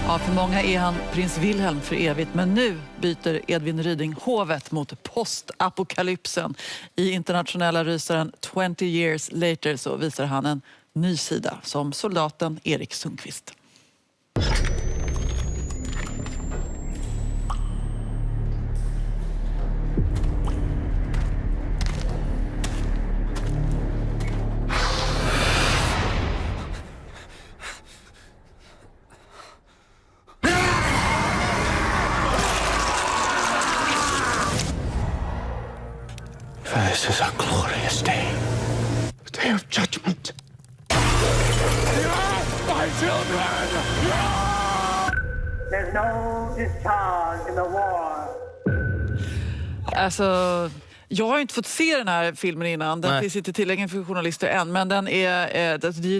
Ja, för många är han prins Wilhelm för evigt. Men nu byter Edvin Ryding hovet mot postapokalypsen. I internationella rysaren 20 years later så visar han en ny sida som soldaten Erik Sundqvist. This is a glorious day. A day of judgment. My children! There's no discharge in the war. Alltså, jag har inte fått se den här filmen innan. Den finns inte tillgänglig för journalister än. Men den det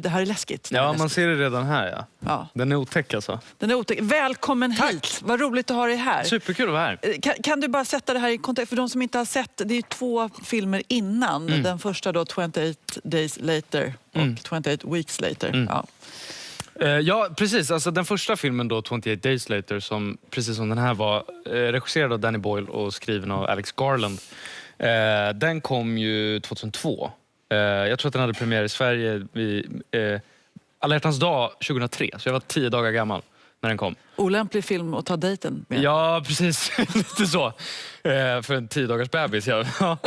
här är läskigt. Ja, man ser det redan här. Ja. Den är otäck alltså. Den är otäck. Välkommen hit. Vad roligt att ha dig här. Superkul att vara här. Kan du bara sätta det här i kontext? För de som inte har sett, det är 2 filmer innan. Den första då 28 days later och 28 weeks later. Ja, precis. Alltså, den första filmen då, 28 days later, som precis som den här var regisserad av Danny Boyle och skriven av Alex Garland. Den kom ju 2002. Jag tror att den hade premiär i Sverige vid Alla hjärtans dag 2003. Så jag var 10 dagar gammal när den kom. Olämplig film att ta dejten med. Ja, precis. Lite så. För en 10 dagars bebis. Ja.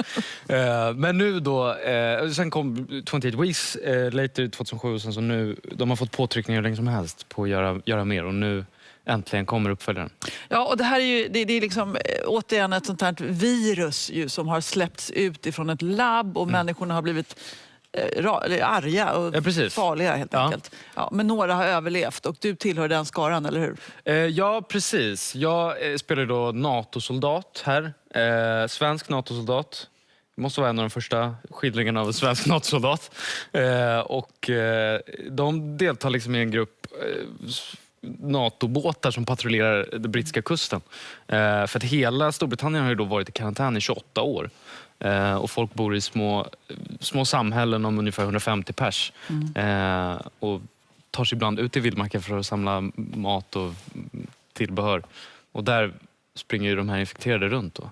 Men nu då, sen kom 28 weeks later 2007. Och sen så nu, de har fått påtryckningar hur länge som helst på att göra mer. Och nu äntligen kommer uppföljaren. Ja, och det här är ju det är liksom återigen ett sånt här virus ju, som har släppts ut ifrån ett labb och människorna har blivit arga och farliga helt enkelt. Ja, men några har överlevt och du tillhör den skaran, eller hur? Ja, precis. Jag spelar då NATO-soldat här. Svensk NATO-soldat. Det måste vara en av de första skildringarna av en svensk NATO-soldat. Och de deltar liksom i en grupp NATO-båtar som patrullerar den brittiska kusten. För att hela Storbritannien har ju då varit i karantän i 28 år. Och folk bor i små samhällen om ungefär 150 pers. Och tar sig ibland ut i vildmarken för att samla mat och tillbehör. Och där springer ju de här infekterade runt då.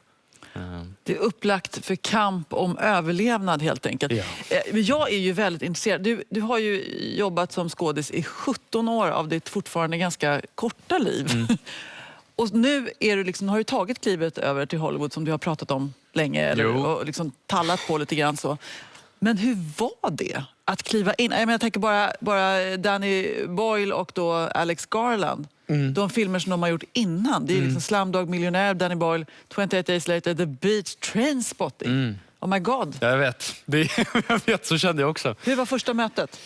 Det är upplagt för kamp om överlevnad helt enkelt. Ja. Jag är ju väldigt intresserad. Du har ju jobbat som skådis i 17 år av ditt fortfarande ganska korta liv. Och nu är du liksom, har du tagit klivet över till Hollywood som du har pratat om länge och liksom tallat på lite grann så. Men hur var det att kliva in? Jag tänker bara Danny Boyle och då Alex Garland. De filmer som de har gjort innan. Det är liksom Slumdog Millionaire, Danny Boyle, 28 days later, The Beach, Trainspotting. Oh my god. Ja, jag vet. Jag vet, så kände jag också. Hur var första mötet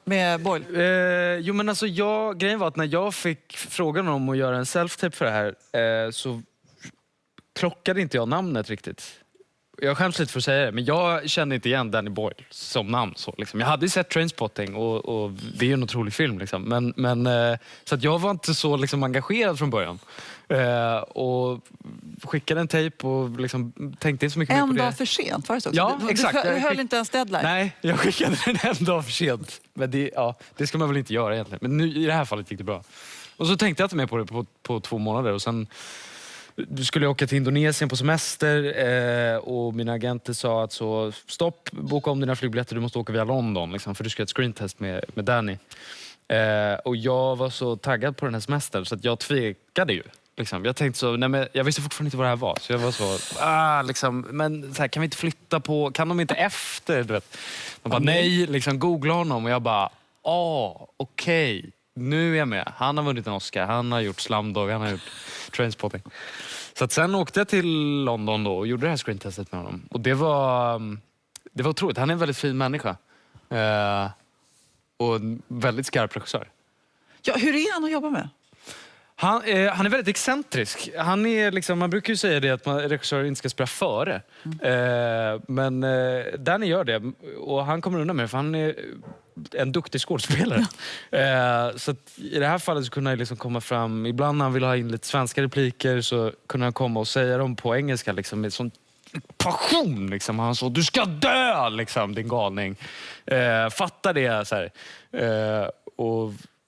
med Boyle? Jo, men alltså grejen var att när jag fick frågan om att göra en self-tape för det här så klockade inte jag namnet riktigt. Jag skäms lite för att säga det, men jag kände inte igen Danny Boyle som namn. Så, liksom. Jag hade ju sett Trainspotting och det är ju en otrolig film. Liksom. Men, så att jag var inte så liksom, engagerad från början. Och skickade en tejp och liksom, tänkte inte så mycket mer på det. En dag för sent var det så? Ja, exakt. Du höll inte ens deadline? Nej, jag skickade den en dag för sent. Men det ska man väl inte göra egentligen. Men nu, i det här fallet gick det bra. Och så tänkte jag inte mer på det på 2 månader. Och sen skulle jag åka till Indonesien på semester och mina agenter sa att stopp, boka om dina flygbiljetter, du måste åka via London liksom, för du ska ha ett screentest med Danny. Och jag var så taggad på den här semestern så att jag tvekade ju. Liksom. Jag tänkte så, nej, men jag visste fortfarande inte vad det här var. Så jag var så, liksom, men så här, kan vi inte flytta på, kan de inte efter, du vet? De bara, nej, liksom googla honom och jag bara, okej. Nu är jag med. Han har vunnit en Oscar. Han har gjort Slumdog. Han har gjort Trainspotting. Så att sen åkte jag till London då och gjorde det här screentestet med honom. Och det var otroligt. Han är en väldigt fin människa. Och en väldigt skarp regissör. Ja, hur är han att jobba med? Han är väldigt excentrisk. Han är liksom, man brukar ju säga det att regissörer inte ska spela före. Men Danny gör det. Och han kommer undan med det, för han är en duktig skådespelare. Så att i det här fallet så kunde han liksom komma fram. Ibland när han vill ha in lite svenska repliker så kunde han komma och säga dem på engelska liksom, med sån passion. Liksom. Han sa, du ska dö, liksom, din galning. Fatta det så här.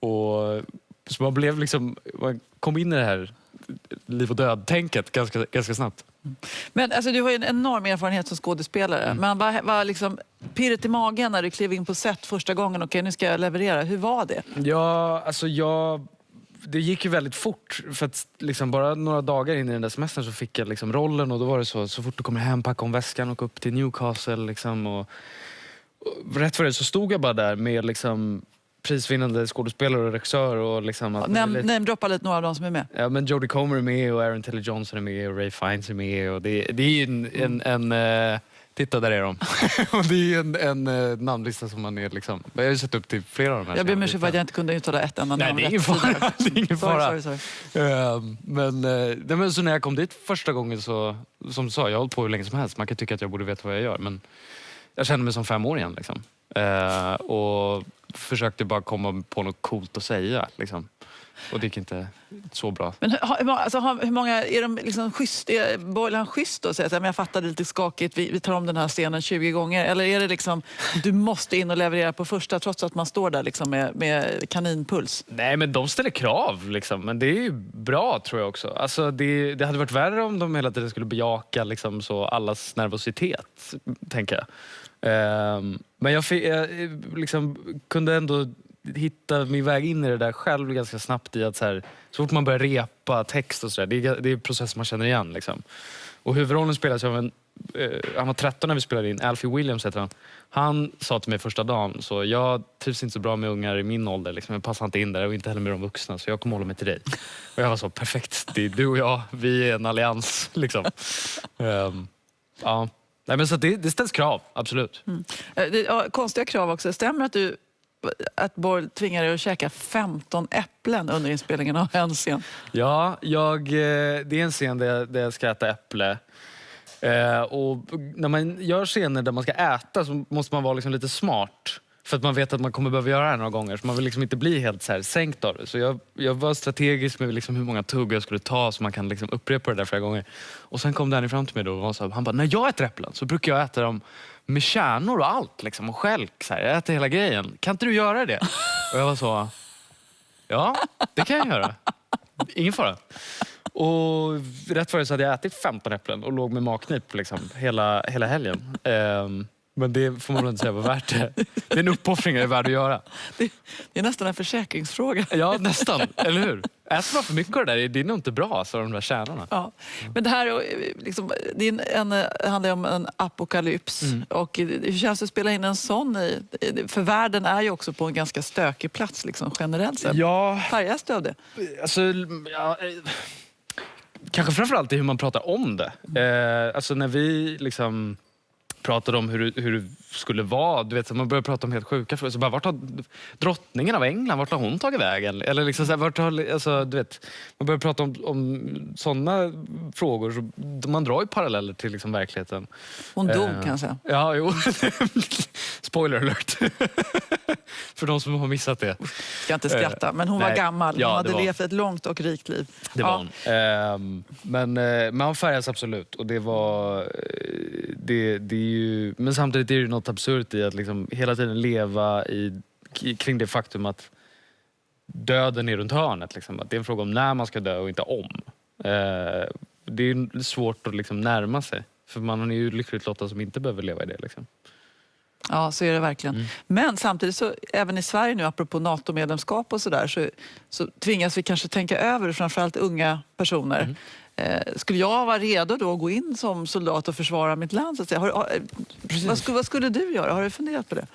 Och Så man blev liksom, man kom in i det här liv och död-tänket ganska snabbt. Men alltså, du har ju en enorm erfarenhet som skådespelare. Men vad liksom pirret i magen när du klev in på set första gången? Okej, nu ska jag leverera. Hur var det? Ja, alltså det gick ju väldigt fort. För att liksom bara några dagar in i den där semestern så fick jag liksom rollen. Och då var det så fort du kommer hem, packa om väskan och upp till Newcastle. Liksom, och rätt för det så stod jag bara där med liksom prisvinnande skådespelare och regissör och liksom att Namedroppa lite några av dem som är med. Ja, men Jodie Comer är med och Aaron Taylor-Johnson är med och Ray Fiennes är med och det är ju en titta, där är de. Och det är en namnlista som man är liksom, jag har ju sett upp till flera av de här. Jag ber mig för att jag inte kunde uttala ett enda namn. Nej, det är ingen fara. Det är ingen fara. Sorry. Men så när jag kom dit första gången så, som du sa, jag har hållit på hur länge som helst. Man kan tycka att jag borde veta vad jag gör, men jag kände mig som 5 år igen liksom. Och försökte bara komma på något coolt att säga liksom. Och det gick inte så bra. Men hur många är de liksom schysst? Är Boyle schysst då? Så att jag fattade lite skakigt, vi tar om den här scenen 20 gånger. Eller är det liksom, du måste in och leverera på första trots att man står där liksom med kaninpuls? Nej, men de ställer krav liksom. Men det är ju bra tror jag också. Alltså, det hade varit värre om de hela tiden skulle bejaka liksom, så allas nervositet, tänker jag. Men jag liksom kunde ändå hitta min väg in i det där själv ganska snabbt i att så fort man börjar repa text och sådär, det är en process man känner igen liksom. Och huvudrollen spelas av han var 13 när vi spelade in, Alfie Williams heter han. Han sa till mig första dagen, så jag trivs inte så bra med ungar i min ålder liksom. Jag passar inte in där och inte heller med de vuxna, så jag kommer hålla mig till dig. Och jag var så, perfekt, det är du och jag, vi är en allians liksom. Ja. Nej, men så det ställs krav, absolut. Konstiga krav också. Stämmer att Boyle tvingar dig att käka 15 äpplen under inspelningen av en scen? Ja, det är en scen där jag ska äta äpple. Och när man gör scener där man ska äta så måste man vara liksom lite smart. För att man vet att man kommer behöva göra det några gånger. Så man vill liksom inte bli helt så här sänkt av det. Så jag var strategisk med liksom hur många tuggar jag skulle ta så man kan liksom upprepa det där flera gånger. Och sen kom Danny fram till mig då och sa, han bara, när jag äter äpplen så brukar jag äta dem med kärnor och allt liksom, och skälk. Så här, jag äter hela grejen. Kan inte du göra det? Och jag var så, ja, det kan jag göra. Ingen fara. Och rätt för det så hade jag ätit 15 äpplen och låg med magknip liksom, hela helgen. Men det får man väl inte säga var värt det. Det är en uppoffring jag är värd att göra. Det är nästan en försäkringsfråga. Ja, nästan. Eller hur? Äter man för mycket av det där, det är nog inte bra, så de där kärnorna. Ja. Men det här liksom, handlar om en apokalyps. Och hur känns det att spela in en sån för världen är ju också på en ganska stökig plats liksom, generellt sett. Ja. Färgas du av det? Alltså, ja, kanske framförallt i hur man pratar om det. Alltså när vi liksom pratade om hur det skulle vara. Du vet, så man börjar prata om helt sjuka frågor. Så bara, vart har drottningen av England, vart har hon tagit vägen? Eller liksom så här, alltså, du vet, man börjar prata om sådana frågor. Så man drar ju paralleller till liksom verkligheten. Hon dog kanske. Ja, jo. Spoiler alert. För de som har missat det. Ska inte skratta, men hon var gammal. Hon hade levt ett långt och rikt liv. Det var hon. Men man färgas absolut. Och det var... Det är ju, men samtidigt är det något absurt i att liksom hela tiden leva kring det faktum att döden är runt hörnet. Liksom. Att det är en fråga om när man ska dö och inte om. Det är svårt att liksom närma sig. För man är ju lyckligt lottad som inte behöver leva i det. Liksom. Ja, så är det verkligen. Men samtidigt så, även i Sverige nu, apropå NATO-medlemskap och sådär, så tvingas vi kanske tänka över, framförallt unga personer. Skulle jag vara redo då att gå in som soldat och försvara mitt land? Så att säga? Vad skulle du göra? Har du funderat på det?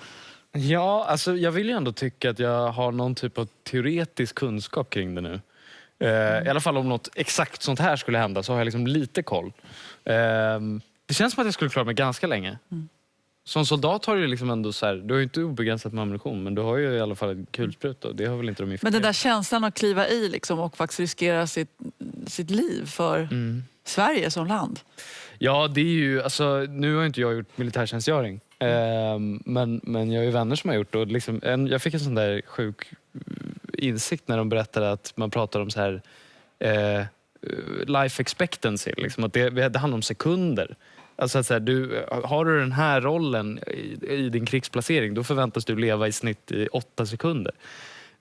Ja, alltså jag vill ju ändå tycka att jag har någon typ av teoretisk kunskap kring det nu. I alla fall om något exakt sånt här skulle hända så har jag liksom lite koll. Det känns som att jag skulle klara mig ganska länge. Som soldat har du liksom ändå så här, du har ju inte obegränsat med ammunition, men du har ju i alla fall en kulsprut då. Det har väl inte de i. Men den där känslan att kliva i liksom, och faktiskt riskera sitt liv för Sverige som land. Ja, det är ju, alltså nu har inte jag gjort militärtjänstgöring. Men jag har ju vänner som har gjort det. Och liksom, jag fick en sån där sjuk insikt när de berättade att man pratar om så här life expectancy, liksom, att det handlar om sekunder. Alltså att så här, har du den här rollen i din krigsplacering, då förväntas du leva i snitt i 8 sekunder.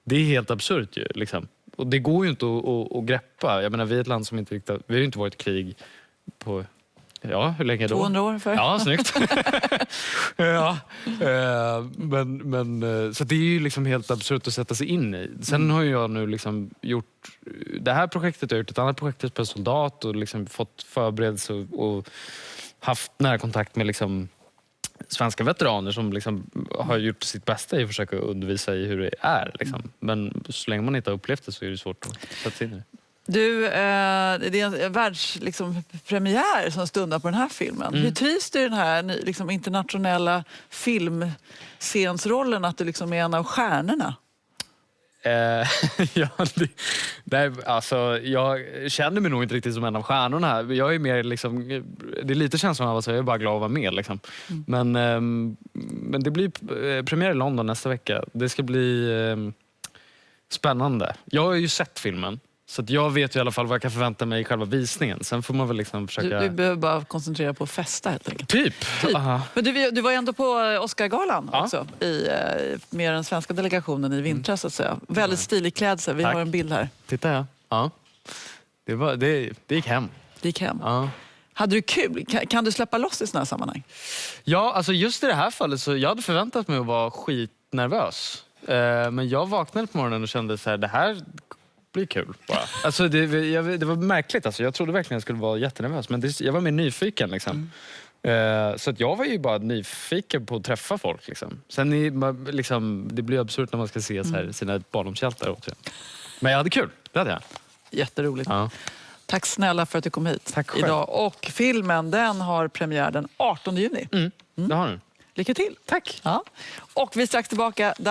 Det är helt absurt ju, liksom. Och det går ju inte att greppa. Jag menar, vi är ett land som inte riktigt... Vi har ju inte varit i krig på... Ja, hur länge då? 200 år för. Ja, snyggt. Ja, så det är ju liksom helt absurt att sätta sig in i. Sen har ju jag nu liksom gjort det här projektet, jag har gjort ett annat projekt på soldat och liksom fått förberedelse och haft nära kontakt med liksom svenska veteraner som liksom har gjort sitt bästa i att försöka undervisa i hur det är. Liksom. Men så länge man inte har upplevt det så är det svårt att sätta sig in i det. Du, det är en världspremiär som stundar på den här filmen. Hur trivs du i den här liksom, internationella filmscensrollen, att du liksom är en av stjärnorna? Ja, alltså, jag känner mig nog inte riktigt som en av stjärnorna här. Jag är mer liksom, det är lite känslan av att jag är bara glad att vara med. Liksom. Men det blir premiär i London nästa vecka. Det ska bli spännande. Jag har ju sett filmen. Så att jag vet ju i alla fall vad jag kan förvänta mig i själva visningen. Sen får man väl liksom försöka... Du behöver bara koncentrera på att festa helt enkelt. Typ. Men du var ju ändå på Oscargalan också. Med den svenska delegationen i vintras så att säga. Väldigt stilig klädsel. Vi har en bild här. Titta ja. Det gick hem. Det gick hem. Ja. Hade du kul? Kan du släppa loss i såna här sammanhang? Ja, alltså just i det här fallet så jag hade förväntat mig att vara skitnervös. Men jag vaknade på morgonen och kände så här, det här blir kul bara. Alltså det var märkligt alltså. Jag trodde verkligen jag skulle vara jättenervös, men jag var mer nyfiken liksom. Så att jag var ju bara nyfiken på att träffa folk liksom. Sen det blir absurt när man ska se så här, sina barndomshjältar också. Men jag hade kul, det hade jag. Jätteroligt. Ja. Tack snälla för att du kom hit. Tack själv. Idag. Och filmen, den har premiär den 18 juni. Det har du. Lycka till. Tack. Ja. Och vi är strax tillbaka.